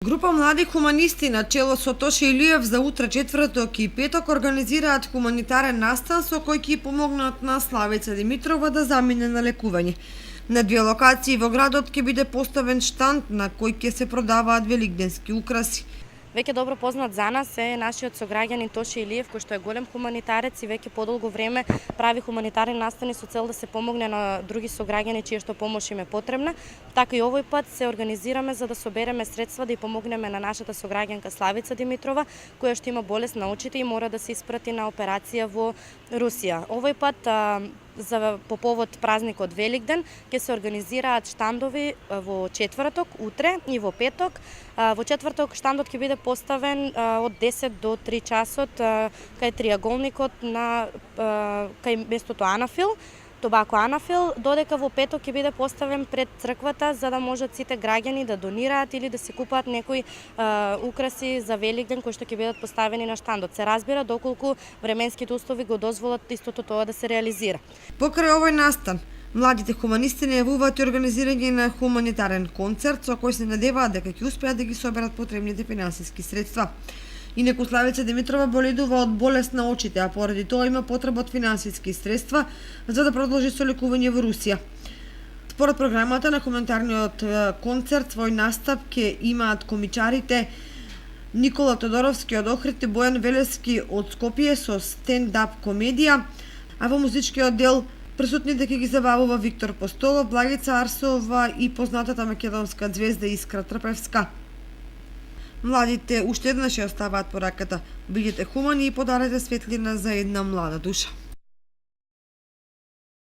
Група млади хуманисти на чело со Тоше Илиев за утре, четврток и петок организираат хуманитарен настан со кој ќе помогнат на Славица Димитрова да замине на лекување. На две локации во градот ќе биде поставен штанд на кој ќе се продаваат великденски украси. Веќе добро познат за нас е нашиот сограѓанин Тоше Илиев, кој што е голем хуманитарец и веќе подолго време прави хуманитарни настани со цел да се помогне на други сограѓани чија што помош им е потребна. Така и овој пат се организираме за да собереме средства да ја помогнеме на нашата сограѓанка Славица Димитрова, која што има болест на очите и мора да се испрати на операција во Русија. Овој пат по повод празникот Великден ќе се организираат штандови во четврток, утре и во петок. Во четврток штандот ќе биде поставен од 10 до 3 часот кај триаголникот на кај местото Анафил, Тобако Анафил, додека во петок ќе биде поставен пред црквата за да можат сите граѓани да донираат или да се купат некои украси за Великден кои што ќе бидат поставени на штандот. Се разбира доколку временските услови го дозволат истото тоа да се реализира. Покрај овој настан, младите хуманисти најавуваат и организирање на хуманитарен концерт со кој се надеваат дека ќе успеат да ги соберат потребните финансиски средства. Инаку Славица Димитрова боледува од болест на очите, а поради тоа има потреба од финансиски средства за да продолжи со лекување во Русија. Според програмата на хуманитарниот концерт, свој настап ќе имаат комичарите Никола Тодоровски од Охрид и Бојан Велески од Скопје со стендап комедија, а во музичкиот дел присутните ќе ги забавува Виктор Постолов, Благица Арсова и познатата македонска ѕвезда Искра Трпевска. Младите уште еднаш ја оставаат пораката: бидете хумани и подарете светлина за една млада душа.